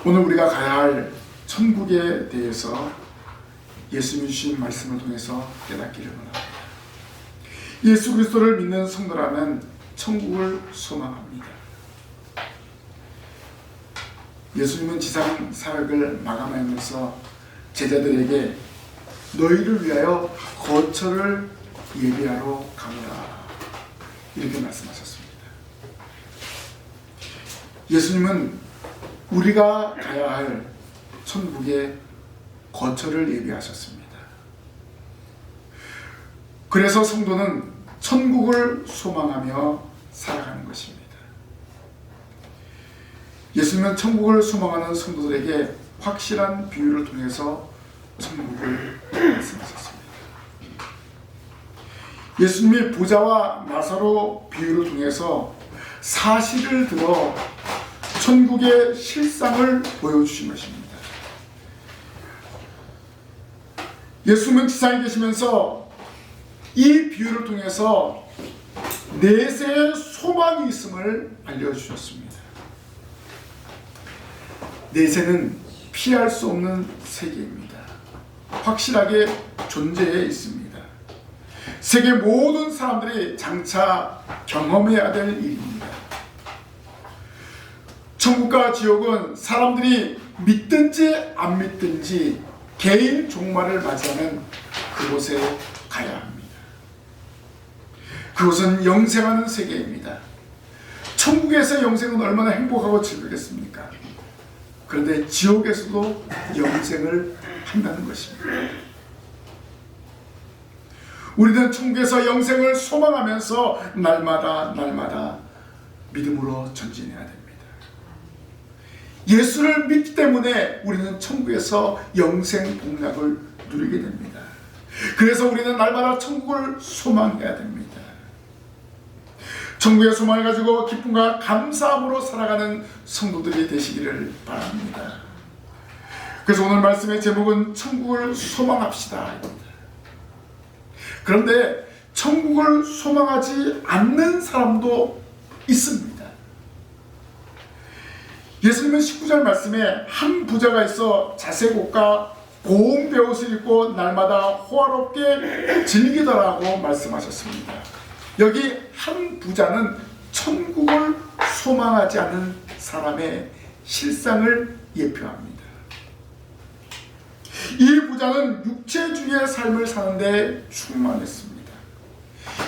오늘 우리가 가야 할 천국에 대해서 예수님이 주신 말씀을 통해서 깨닫기를 원합니다. 예수 그리스도를 믿는 성도라면 천국을 소망합니다. 예수님은 지상 사역을 마감하면서 제자들에게 너희를 위하여 거처를 예비하러 가노라 이렇게 말씀하셨습니다. 예수님은 우리가 가야 할 천국에 거처를 예비하셨습니다. 그래서 성도는 천국을 소망하며 살아가는 것입니다. 예수님은 천국을 소망하는 성도들에게 확실한 비유를 통해서 천국을 말씀하셨습니다. 예수님이 부자와 나사로 비유를 통해서 사실을 들어 천국의 실상을 보여주신 것입니다. 예수님은 지상에 계시면서 이 비유를 통해서 내세의 소망이 있음을 알려주셨습니다. 내세는 피할 수 없는 세계입니다. 확실하게 존재해 있습니다. 세계 모든 사람들이 장차 경험해야 될 일입니다. 천국과 지옥은 사람들이 믿든지 안 믿든지 개인 종말을 맞이하면 그곳에 가야 합니다. 그곳은 영생하는 세계입니다. 천국에서 영생은 얼마나 행복하고 즐겁겠습니까? 그런데 지옥에서도 영생을 한다는 것입니다. 우리는 천국에서 영생을 소망하면서 날마다 믿음으로 전진해야 됩니다. 예수를 믿기 때문에 우리는 천국에서 영생 복락을 누리게 됩니다. 그래서 우리는 날마다 천국을 소망해야 됩니다. 천국의 소망을 가지고 기쁨과 감사함으로 살아가는 성도들이 되시기를 바랍니다. 그래서 오늘 말씀의 제목은 천국을 소망합시다. 그런데 천국을 소망하지 않는 사람도 있습니다. 예수님은 19절 말씀에 한 부자가 있어 자색옷과 고운 베옷을 입고 날마다 호화롭게 즐기더라고 말씀하셨습니다. 여기 한 부자는 천국을 소망하지 않는 사람의 실상을 예표합니다. 이 부자는 육체주의의 삶을 사는데 충만했습니다.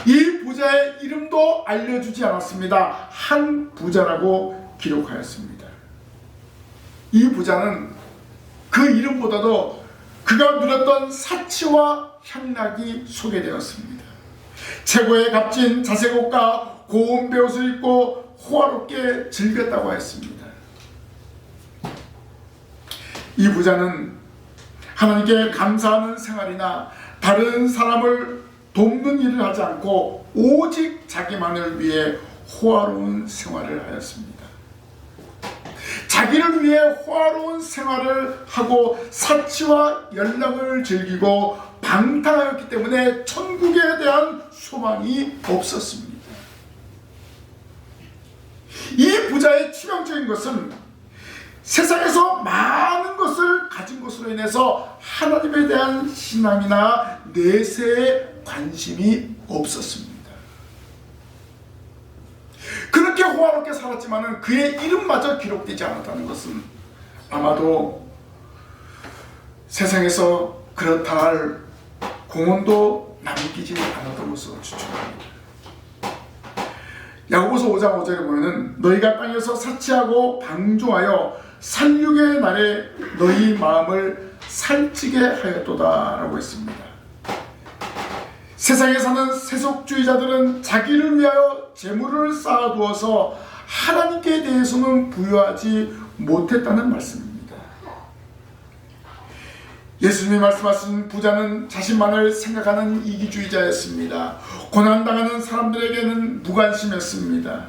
이 부자의 이름도 알려주지 않았습니다. 한 부자라고 기록하였습니다. 이 부자는 그 이름보다도 그가 누렸던 사치와 향락이 소개되었습니다. 최고의 값진 자색옷과 고운 베옷을 입고 호화롭게 즐겼다고 했습니다. 이 부자는 하나님께 감사하는 생활이나 다른 사람을 돕는 일을 하지 않고 오직 자기만을 위해 호화로운 생활을 하였습니다. 자기를 위해 호화로운 생활을 하고 사치와 연락을 즐기고 방탕하였기 때문에 천국에 대한 소망이 없었습니다. 이 부자의 치명적인 것은 세상에서 많은 것을 가진 것으로 인해서 하나님에 대한 신앙이나 내세에 관심이 없었습니다. 그렇게 호화롭게 살았지만 그의 이름마저 기록되지 않았다는 것은 아마도 세상에서 그렇다 할 공헌도 남기지 않았던 것으로 추측합니다. 야고보서 5장 5절에 보면 너희가 땅에서 사치하고 방종하여 살육의 날에 너희 마음을 살찌게 하였도다 라고 했습니다. 세상에 사는 세속주의자들은 자기를 위하여 재물을 쌓아두어서 하나님께 대해서는 부여하지 못했다는 말씀입니다. 예수님이 말씀하신 부자는 자신만을 생각하는 이기주의자였습니다. 고난당하는 사람들에게는 무관심했습니다.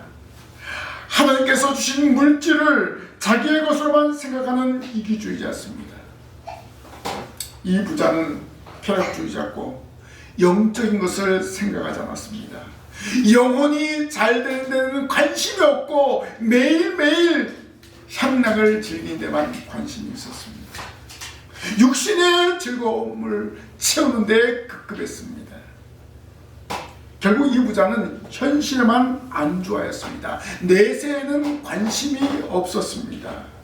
하나님께서 주신 물질을 자기의 것으로만 생각하는 이기주의자였습니다. 이 부자는 쾌락주의자고 영적인 것을 생각하지 않았습니다. 영혼이 잘 되는 데는 관심이 없고 매일매일 향락을 즐기는 데만 관심이 있었습니다. 육신의 즐거움을 채우는 데 급급했습니다. 결국 이 부자는 현실에만 안주하였습니다. 내세에는 관심이 없었습니다.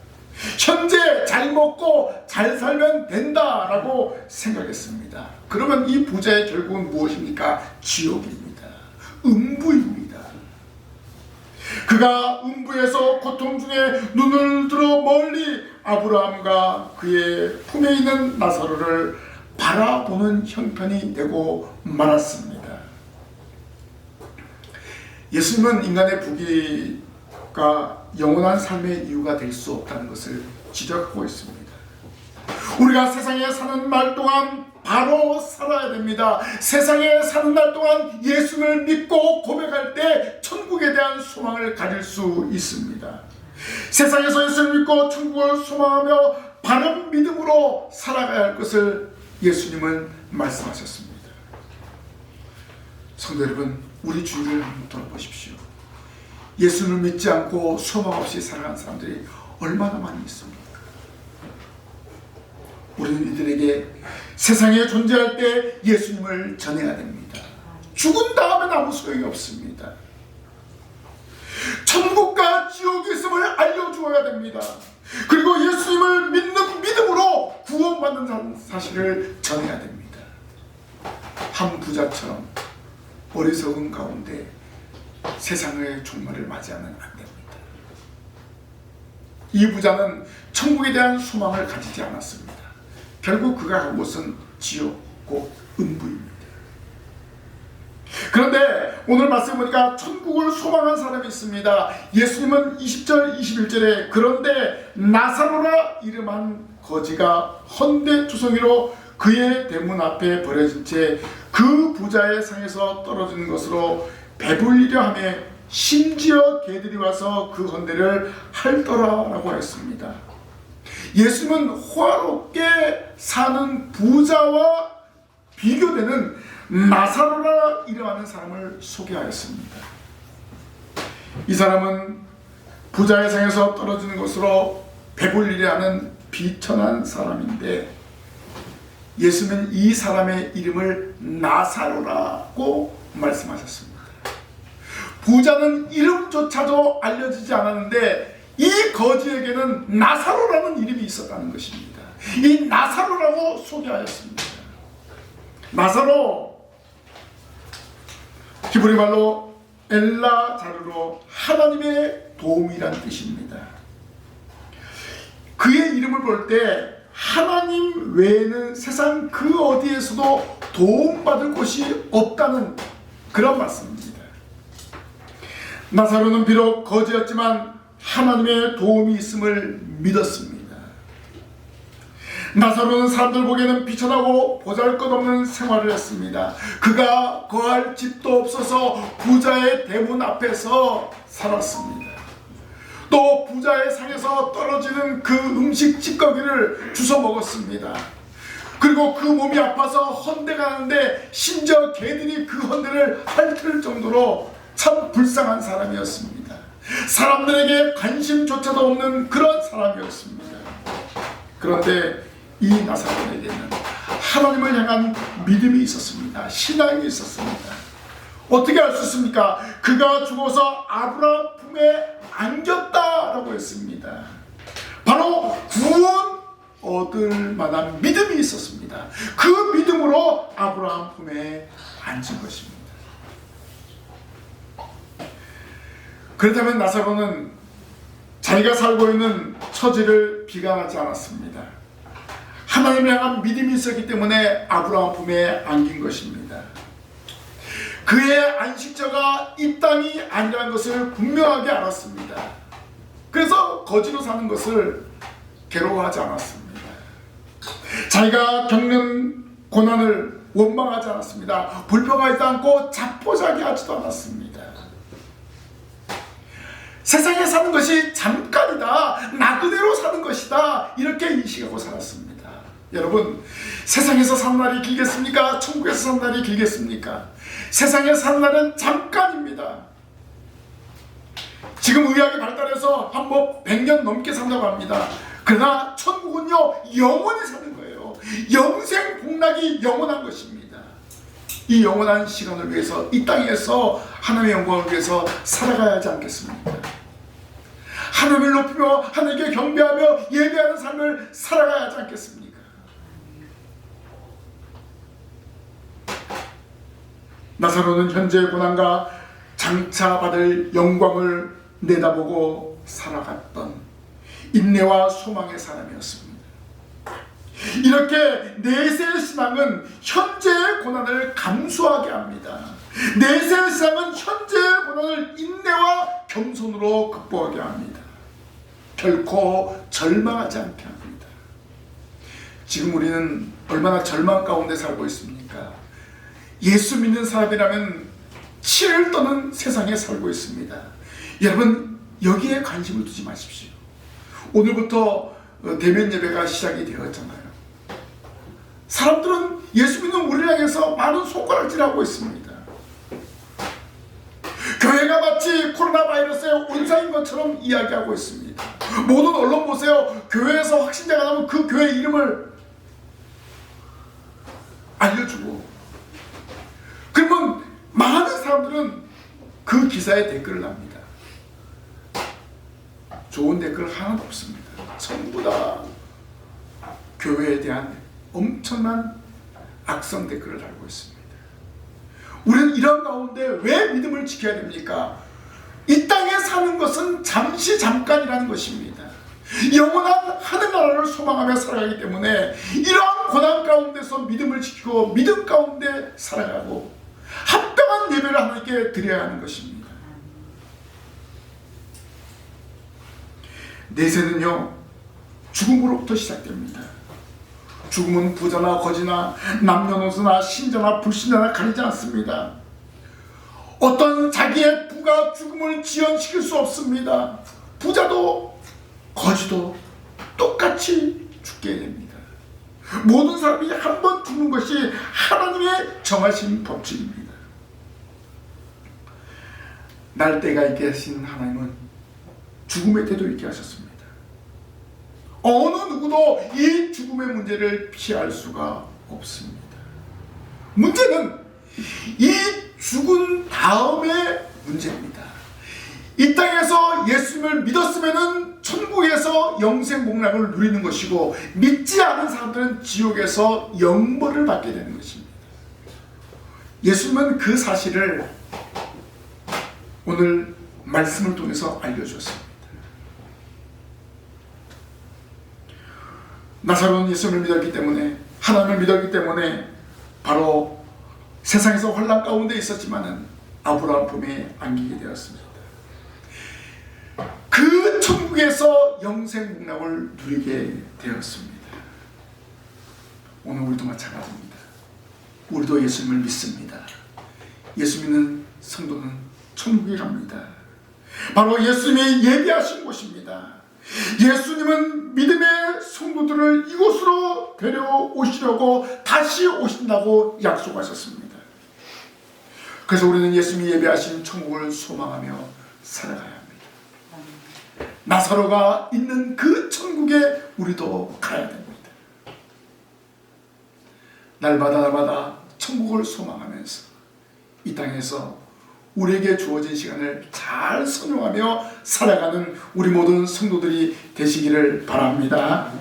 현재 잘 먹고 잘 살면 된다라고 생각했습니다. 그러면 이 부자의 결국은 무엇입니까? 지옥입니다. 음부입니다. 그가 음부에서 고통 중에 눈을 들어 멀리 아브라함과 그의 품에 있는 나사로를 바라보는 형편이 되고 말았습니다. 예수님은 인간의 부귀가 영원한 삶의 이유가 될 수 없다는 것을 지적하고 있습니다. 우리가 세상에 사는 날 동안 바로 살아야 됩니다. 세상에 사는 날 동안 예수를 믿고 고백할 때 천국에 대한 소망을 가질 수 있습니다. 세상에서 예수를 믿고 천국을 소망하며 바른 믿음으로 살아가야 할 것을 예수님은 말씀하셨습니다. 성도 여러분, 우리 주위를 한번 돌아보십시오. 예수를 믿지 않고 소망 없이 살아가는 사람들이 얼마나 많이 있습니까? 우리는 이들에게 세상에 존재할 때 예수님을 전해야 됩니다. 죽은 다음엔 아무 소용이 없습니다. 천국과 지옥이 있음을 알려주어야 됩니다. 그리고 예수님을 믿는 믿음으로 구원받는 사실을 전해야 됩니다. 한 부자처럼 어리석은 가운데 세상의 종말을 맞이하면 안 됩니다. 이 부자는 천국에 대한 소망을 가지지 않았습니다. 결국 그가 간 곳은 지옥, 곧 음부입니다. 그런데 오늘 말씀 보니까 천국을 소망한 사람이 있습니다. 예수님은 20절 21절에 그런데 나사로라 이름한 거지가 헌데투성이로 그의 대문 앞에 버려진 채 그 부자의 상에서 떨어지는 것으로 배불리려 하며 심지어 개들이 와서 그 헌데를 핥더라라고 했습니다. 예수님은 호화롭게 사는 부자와 비교되는 나사로라 이름하는 사람을 소개하였습니다. 이 사람은 부자의 상에서 떨어지는 것으로 배불리려 하는 비천한 사람인데 예수님은 이 사람의 이름을 나사로라고 말씀하셨습니다. 부자는 이름조차도 알려지지 않았는데 이 거지에게는 나사로라는 이름이 있었다는 것입니다. 이 나사로라고 소개하였습니다. 나사로, 히브리 말로 엘라자르로 하나님의 도움이란 뜻입니다. 그의 이름을 볼 때 하나님 외에는 세상 그 어디에서도 도움받을 곳이 없다는 그런 말씀입니다. 나사로는 비록 거지였지만 하나님의 도움이 있음을 믿었습니다. 나사로는 사람들 보기에는 비천하고 보잘것없는 생활을 했습니다. 그가 거할 집도 없어서 부자의 대문 앞에서 살았습니다. 또 부자의 상에서 떨어지는 그 음식 찌꺼기를 주워 먹었습니다. 그리고 그 몸이 아파서 헌데가 하는데 심지어 개들이 그 헌데를 핥을 정도로 참 불쌍한 사람이었습니다. 사람들에게 관심조차도 없는 그런 사람이었습니다. 그런데 이 나사로에게는 하나님을 향한 믿음이 있었습니다. 신앙이 있었습니다. 어떻게 알 수 있습니까? 그가 죽어서 아브라함 품에 안겼다라고 했습니다. 바로 구원 얻을 만한 믿음이 있었습니다. 그 믿음으로 아브라함 품에 앉은 것입니다. 그렇다면 나사로는 자기가 살고 있는 처지를 비관하지 않았습니다. 하나님을 향한 믿음이 있었기 때문에 아브라함 품에 안긴 것입니다. 그의 안식처가 이 땅이 아니라는 것을 분명하게 알았습니다. 그래서 거지로 사는 것을 괴로워하지 않았습니다. 자기가 겪는 고난을 원망하지 않았습니다. 불평하지 않고 자포자기하지도 않았습니다. 세상에 사는 것이 잠깐이다, 나 그대로 사는 것이다, 이렇게 인식하고 살았습니다. 여러분, 세상에서 사는 날이 길겠습니까? 천국에서 사는 날이 길겠습니까? 세상에 사는 날은 잠깐입니다. 지금 의학이 발달해서 한 100년 넘게 산다고 합니다. 그러나 천국은요, 영원히 사는 거예요. 영생 복락이 영원한 것입니다. 이 영원한 시간을 위해서 이 땅에서 하나님의 영광을 위해서 살아가야 하지 않겠습니까? 하나님을 높이며 하나님께 경배하며 예배하는 삶을 살아가야 하지 않겠습니까? 나사로는 현재의 고난과 장차 받을 영광을 내다보고 살아갔던 인내와 소망의 사람이었습니다. 이렇게 내세의 신앙은 현재의 고난을 감수하게 합니다. 내세의 신앙은 현재의 고난을 인내와 겸손으로 극복하게 합니다. 결코 절망하지 않게 합니다. 지금 우리는 얼마나 절망 가운데 살고 있습니까? 예수 믿는 사람이라면 치를 떠는 세상에 살고 있습니다. 여러분, 여기에 관심을 두지 마십시오. 오늘부터 대면 예배가 시작이 되었잖아요. 사람들은 예수 믿는 우리를 향해서 많은 손가락질하고 있습니다. 교회가 마치 코로나 바이러스의 온상인 것처럼 이야기하고 있습니다. 모든 언론 보세요. 교회에서 확진자가 나면 그 교회 이름을 알려주고, 그러면 많은 사람들은 그 기사에 댓글을 납니다. 좋은 댓글 하나도 없습니다. 전부 다 교회에 대한 엄청난 악성 댓글을 달고 있습니다. 우리는 이런 가운데 왜 믿음을 지켜야 됩니까? 이 땅에 사는 것은 잠시 잠깐이라는 것입니다. 영원한 하늘나라를 소망하며 살아가기 때문에 이러한 고난 가운데서 믿음을 지키고 믿음 가운데 살아가고 합당한 예배를 하나님께 드려야 하는 것입니다. 내세는요, 죽음으로부터 시작됩니다. 죽음은 부자나 거지나 남녀노소나 신자나 불신자나 가리지 않습니다. 어떤 자기의 부가 죽음을 지연시킬 수 없습니다. 부자도 거지도 똑같이 죽게 됩니다. 모든 사람이 한 번 죽는 것이 하나님의 정하신 법칙입니다. 날 때가 있게 하신 하나님은 죽음의 때도 있게 하셨습니다. 어느 누구도 이 죽음의 문제를 피할 수가 없습니다. 문제는 이 죽은 다음의 문제입니다. 이 땅에서 예수님을 믿었으면 천국에서 영생 복락을 누리는 것이고, 믿지 않은 사람들은 지옥에서 영벌을 받게 되는 것입니다. 예수님은 그 사실을 오늘 말씀을 통해서 알려주었습니다. 나사로는 예수님을 믿었기 때문에, 하나님을 믿었기 때문에 바로 세상에서 환난 가운데 있었지만은 아브라함 품에 안기게 되었습니다. 그 천국에서 영생 복락을 누리게 되었습니다. 오늘 우리도 마찬가지입니다. 우리도 예수님을 믿습니다. 예수 믿는 성도는 천국에 갑니다. 바로 예수님이 예비하신 곳입니다. 예수님은 믿음의 성도들을 이곳으로 데려오시려고 다시 오신다고 약속하셨습니다. 그래서 우리는 예수님이 예비하신 천국을 소망하며 살아가야 합니다. 나사로가 있는 그 천국에 우리도 가야 됩니다. 날마다 천국을 소망하면서 이 땅에서 우리에게 주어진 시간을 잘 선용하며 살아가는 우리 모든 성도들이 되시기를 바랍니다.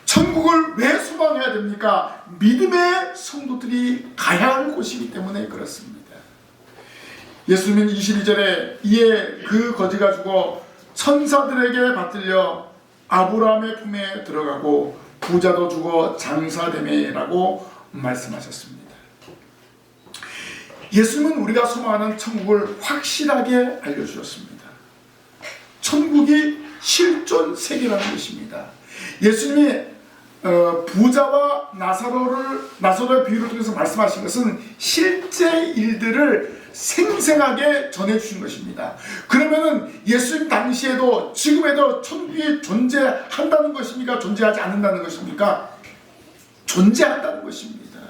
천국을 왜 소망해야 됩니까? 믿음의 성도들이 가야 할 곳이기 때문에 그렇습니다. 예수님은 22절에 이에 그 거지가 죽어 천사들에게 받들려 아브라함의 품에 들어가고 부자도 죽어 장사되매라고 말씀하셨습니다. 예수님은 우리가 소망하는 천국을 확실하게 알려주셨습니다. 천국이 실존 세계라는 것입니다. 예수님이 부자와 나사로의 비유를 통해서 말씀하신 것은 실제 일들을 생생하게 전해주신 것입니다. 그러면은 예수님 당시에도 지금에도 천국이 존재한다는 것입니까? 존재하지 않는다는 것입니까? 존재한다는 것입니다.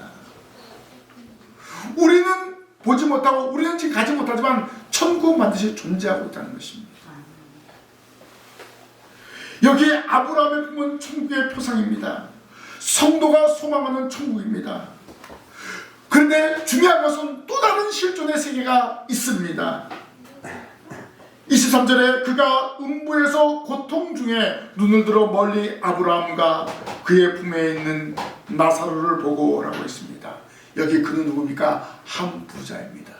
우리는 보지 못하고 우리는 지금 가지 못하지만 천국 반드시 존재하고 있다는 것입니다. 여기 아브라함의 품은 천국의 표상입니다. 성도가 소망하는 천국입니다. 그런데 중요한 것은 또 다른 실존의 세계가 있습니다. 23절에 그가 음부에서 고통 중에 눈을 들어 멀리 아브라함과 그의 품에 있는 나사로를 보고 라고 했습니다. 여기 그는 누굽니까? 한 부자입니다.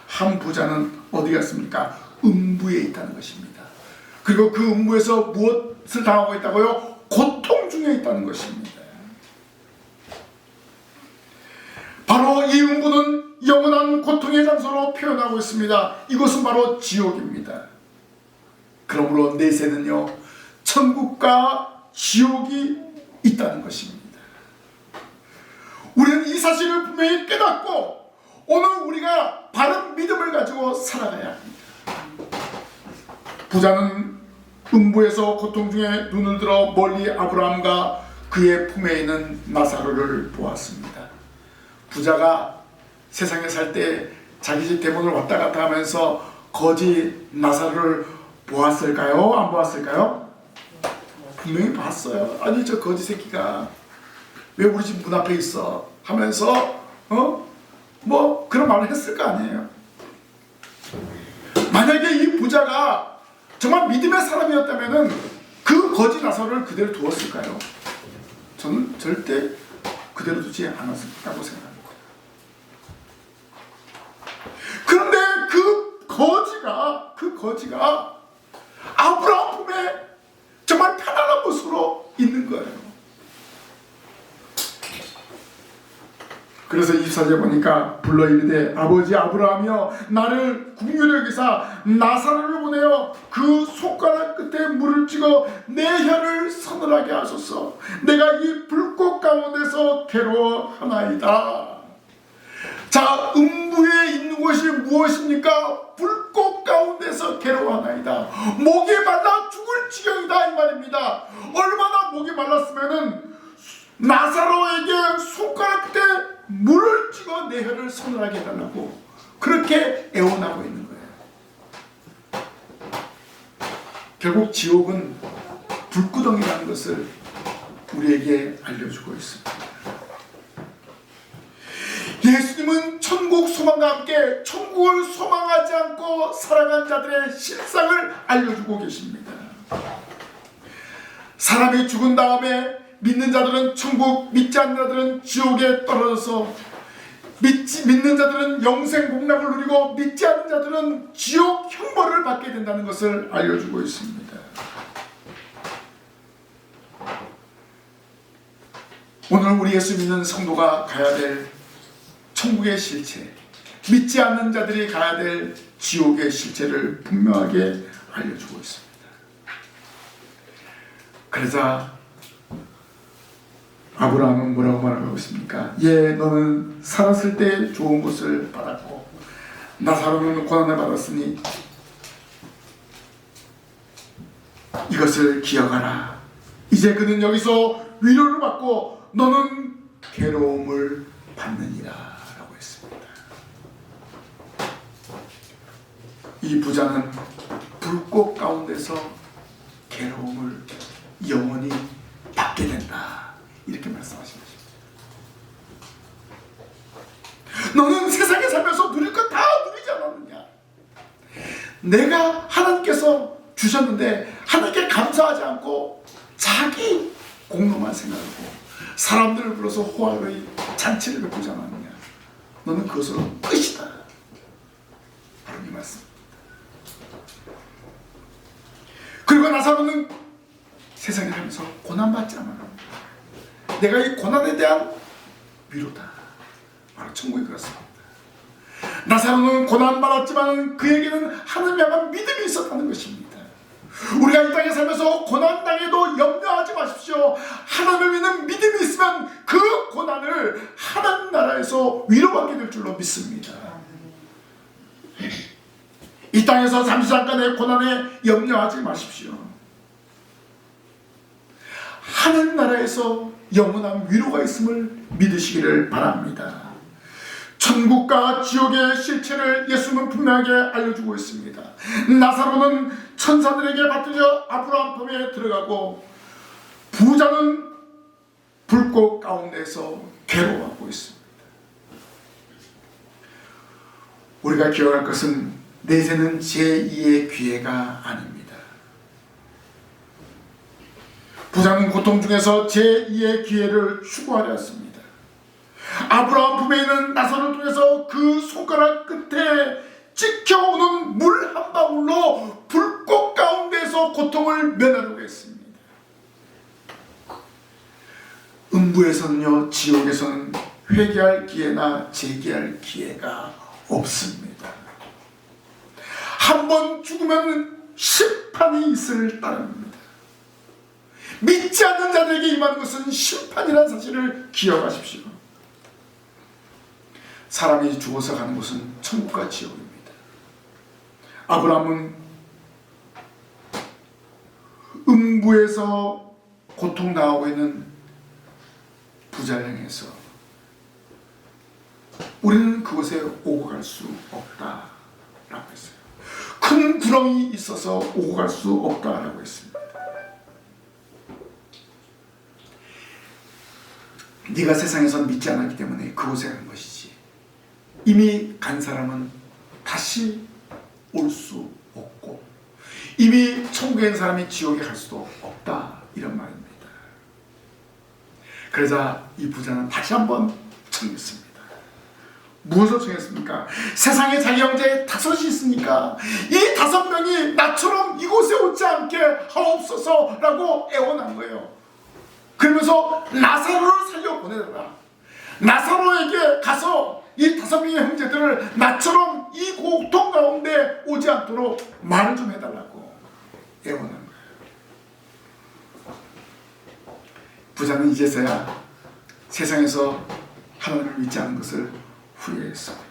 한 부자는 어디 갔습니까? 음부에 있다는 것입니다. 그리고 그 음부에서 무엇을 당하고 있다고요? 고통 중에 있다는 것입니다. 바로 이 음부는 영원한 고통의 장소로 표현하고 있습니다. 이곳은 바로 지옥입니다. 그러므로 내세는요, 천국과 지옥이 있다는 것입니다. 우리는 이 사실을 분명히 깨닫고 오늘 우리가 바른 믿음을 가지고 살아가야 합니다. 부자는 음부에서 고통 중에 눈을 들어 멀리 아브라함과 그의 품에 있는 나사로를 보았습니다. 부자가 세상에 살 때 자기 집 대문을 왔다 갔다 하면서 거지 나사로를 보았을까요? 안 보았을까요? 분명히 봤어요. 아니 저 거지 새끼가 왜 우리 집 문 앞에 있어? 하면서 뭐 그런 말을 했을 거 아니에요. 만약에 이 부자가 정말 믿음의 사람이었다면 그 거지 나사로를 그대로 두었을까요? 저는 절대 그대로 두지 않았을 거라고 생각합니다. 그런데 그 거지가 아브라함 품에 정말 편안한 모습으로 있는 거예요. 그래서 24절에 보니까 불러 이르되 아버지 아브라함이여 나를 긍휼히 여기사 나사로를 보내어 그 손가락 끝에 물을 찍어 내 혀를 서늘하게 하소서. 내가 이 불꽃 가운데서 괴로워하나이다. 자, 음부에 있는 곳이 무엇입니까? 불꽃 가운데서 괴로워하나이다. 목이 말라 죽을 지경이다 이 말입니다. 얼마나 목이 말랐으면은 나사로에게 손가락 끝에 물을 찍어 내 혀를 서늘하게 해달라고 그렇게 애원하고 있는 거예요. 결국 지옥은 불구덩이라는 것을 우리에게 알려주고 있습니다. 예수님은 천국 소망과 함께 천국을 소망하지 않고 살아간 자들의 실상을 알려주고 계십니다. 사람이 죽은 다음에 믿는 자들은 천국, 믿지 않는 자들은 지옥에 떨어져서 믿는 자들은 영생 복락을 누리고 믿지 않는 자들은 지옥 형벌을 받게 된다는 것을 알려주고 있습니다. 오늘 우리 예수 믿는 성도가 가야 될 천국의 실체, 믿지 않는 자들이 가야 될 지옥의 실체를 분명하게 알려주고 있습니다. 그러자 아브라함은 뭐라고 말하고 있습니까? 예, 너는 살았을 때 좋은 것을 받았고 나사로는 고난을 받았으니 이것을 기억하라. 이제 그는 여기서 위로를 받고 너는 괴로움을 받느니라 라고 했습니다. 이 부자는 불꽃 가운데서 괴로움을 영원히 받게 된다 이렇게 말씀하신 것입니다. 너는 세상에 살면서 누릴 것 다 누리지 않았느냐? 내가 하나님께서 주셨는데 하나님께 감사하지 않고 자기 공로만 생각하고 사람들을 불러서 호화의 잔치를 베푸지 않았느냐? 너는 그것으로 끝이다. 바로 이 말씀입니다. 그리고 나사로는 세상에 살면서 고난받지 않았느냐? 내가 이 고난에 대한 위로다. 바로 천국이 그렇습니다. 나사로는 고난받았지만 그에게는 하나님 향한 믿음이 있었다는 것입니다. 우리가 이 땅에 살면서 고난당해도 염려하지 마십시오. 하나님을 믿는 믿음이 있으면 그 고난을 하나님 나라에서 위로받게 될 줄로 믿습니다. 이 땅에서 잠시잠깐의 고난에 염려하지 마십시오. 하나님 나라에서 영원한 위로가 있음을 믿으시기를 바랍니다. 천국과 지옥의 실체를 예수님은 분명하게 알려주고 있습니다. 나사로는 천사들에게 받들려 아브라함 품에 들어가고 부자는 불꽃 가운데서 괴로워하고 있습니다. 우리가 기억할 것은 내세는 제2의 기회가 아닙니다. 부자는 고통 중에서 제2의 기회를 추구하려 했습니다. 아브라함 품에 있는 나사로를 통해서 그 손가락 끝에 찍혀오는 물 한 방울로 불꽃 가운데서 고통을 면하려고 했습니다. 음부에서는요, 지옥에서는 회개할 기회나 재개할 기회가 없습니다. 한 번 죽으면 심판이 있을 따름입니다. 믿지 않는 자들에게 임하는 것은 심판이라는 사실을 기억하십시오. 사람이 죽어서 가는 곳은 천국과 지옥입니다. 아브라함은 음부에서 고통당하고 있는 부자를 향해서 우리는 그곳에 오고 갈 수 없다라고 했어요. 큰 구렁이 있어서 오고 갈 수 없다라고 했습니다. 네가 세상에서 믿지 않았기 때문에 그곳에 간 것이지, 이미 간 사람은 다시 올 수 없고 이미 천국에 있는 사람이 지옥에 갈 수도 없다, 이런 말입니다. 그러자 이 부자는 다시 한번 청했습니다. 무엇을 청했습니까? 세상에 자기 형제 5이 있으니까 이 5명이 나처럼 이곳에 오지 않게 하옵소서라고 애원한 거예요. 그러면서 나사로를 살려보내라. 나사로에게 가서 이 5명의 형제들을 나처럼 이 고통 가운데 오지 않도록 말을 좀 해달라고 애원한 거예요. 부자는 이제서야 세상에서 하나님을 믿지 않은 것을 후회했습니다.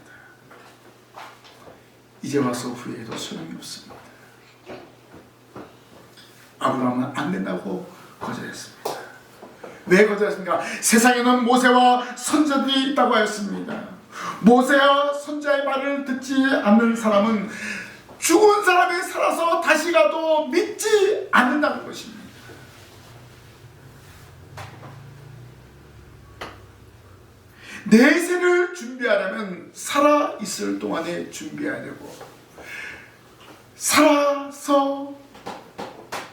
이제 와서 후회해도 소용이 없습니다. 아브라함은 안 된다고 거절했습니다. 왜 거절했습니까? 세상에는 모세와 선자들이 있다고 하였습니다. 모세와 선자의 말을 듣지 않는 사람은 죽은 사람이 살아서 다시 가도 믿지 않는다는 것입니다. 내세를 준비하려면 살아있을 동안에 준비해야 되고, 살아서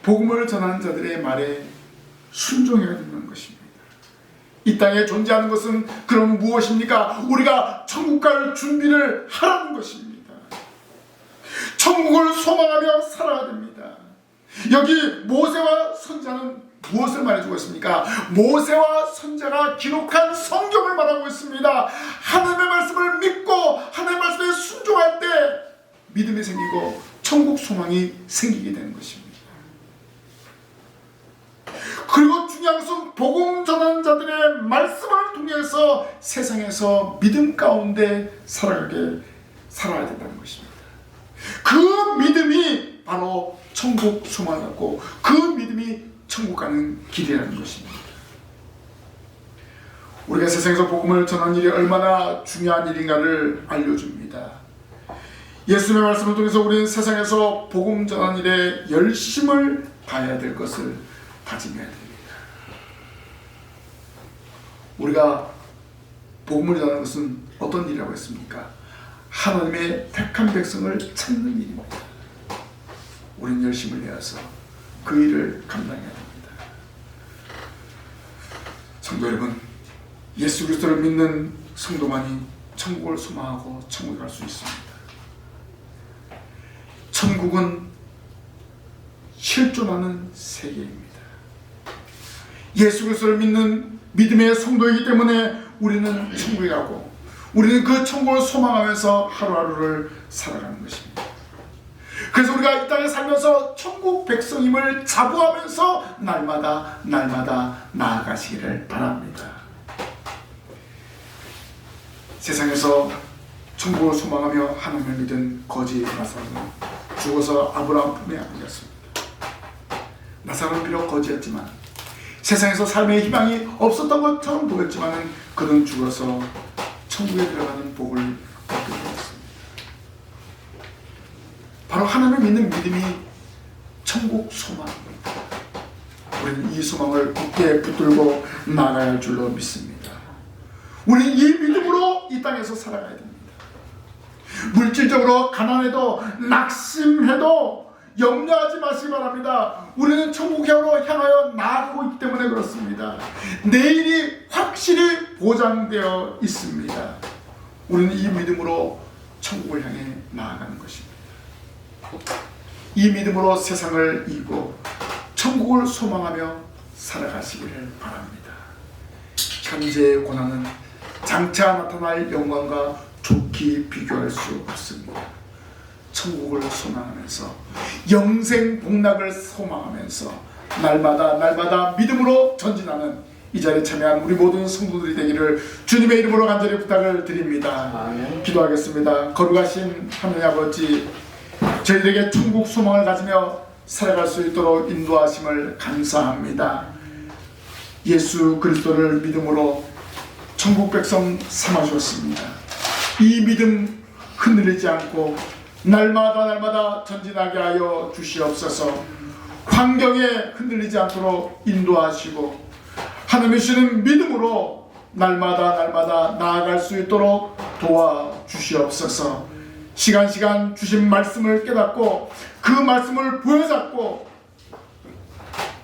복음을 전하는 자들의 말에 순종해야 되는 것입니다. 이 땅에 존재하는 것은 그럼 무엇입니까? 우리가 천국 갈 준비를 하라는 것입니다. 천국을 소망하며 살아야 됩니다. 여기 모세와 선자는 무엇을 말해주고 있습니까? 모세와 선자가 기록한 성경을 말하고 있습니다. 하나님의 말씀을 믿고 하나님의 말씀에 순종할 때 믿음이 생기고 천국 소망이 생기게 되는 것입니다. 그리고 중요한 것은 복음 전하는 자들의 말씀을 통해서 세상에서 믿음 가운데 살아야 된다는 것입니다. 그 믿음이 바로 천국 소망이었고 그 믿음이 천국 가는 길이라는 것입니다. 우리가 세상에서 복음을 전하는 일이 얼마나 중요한 일인가를 알려줍니다. 예수님의 말씀을 통해서 우리는 세상에서 복음 전하는 일에 열심을 다해야 될 것을 다짐해야 됩니다. 우리가 복음을 전하는 것은 어떤 일이라고 했습니까? 하나님의 택한 백성을 찾는 일입니다. 우리는 열심을 내어서 그 일을 감당해야 됩니다. 성도 여러분, 예수 그리스도를 믿는 성도만이 천국을 소망하고 천국에 갈 수 있습니다. 천국은 실존하는 세계입니다. 예수 그리스도를 믿는 믿음의 성도이기 때문에 우리는 천국에 가고 우리는 그 천국을 소망하면서 하루하루를 살아가는 것입니다. 그래서 우리가 이 땅에 살면서 천국 백성임을 자부하면서 날마다 나아가시기를 바랍니다. 세상에서 천국을 소망하며 하나님을 믿은 거지 나사로는 죽어서 아브라함 품에 안겼습니다. 나사로는 비록 거지였지만 세상에서 삶의 희망이 없었던 것처럼 보였지만 그는 죽어서 천국에 들어가는 복을 얻게 되었습니다. 바로 하나님을 믿는 믿음이 천국 소망입니다. 우리는 이 소망을 굳게 붙들고 나아가야 할 줄로 믿습니다. 우리는 이 믿음으로 이 땅에서 살아가야 됩니다. 물질적으로 가난해도 낙심해도 염려하지 마시기 바랍니다. 우리는 천국으로 향하여 나아가고 있기 때문에 그렇습니다. 내일이 확실히 보장되어 있습니다. 우리는 이 믿음으로 천국을 향해 나아가는 것입니다. 이 믿음으로 세상을 이기고 천국을 소망하며 살아가시기를 바랍니다. 현재의 고난은 장차 나타날 영광과 좋게 비교할 수 없습니다. 천국을 소망하면서 영생 복락을 소망하면서 날마다 믿음으로 전진하는 이 자리에 참여한 우리 모든 성도들이 되기를 주님의 이름으로 간절히 부탁을 드립니다. 아멘. 기도하겠습니다. 거룩하신 하느님 아버지, 저희들에게 천국 소망을 가지며 살아갈 수 있도록 인도하심을 감사합니다. 예수 그리스도를 믿음으로 천국 백성 삼아주었습니다. 이 믿음 흔들리지 않고 날마다 전진하게 하여 주시옵소서. 환경에 흔들리지 않도록 인도하시고 하나님이 주시는 믿음으로 날마다 나아갈 수 있도록 도와주시옵소서. 시간 주신 말씀을 깨닫고 그 말씀을 부여잡고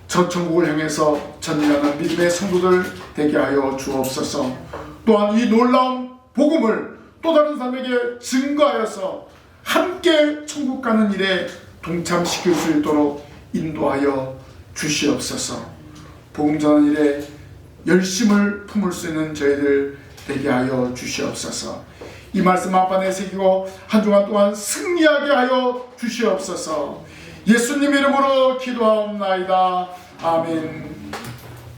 저 천국을 향해서 전진하는 믿음의 성도들 되게 하여 주옵소서. 또한 이 놀라운 복음을 또 다른 사람에게 증거하여서 함께 천국 가는 일에 동참시킬 수 있도록 인도하여 주시옵소서. 복음 전하는 일에 열심을 품을 수 있는 저희들 되게 하여 주시옵소서. 이 말씀 앞안에 새기고 한 주간 동안 승리하게 하여 주시옵소서. 예수님 이름으로 기도하옵나이다. 아멘.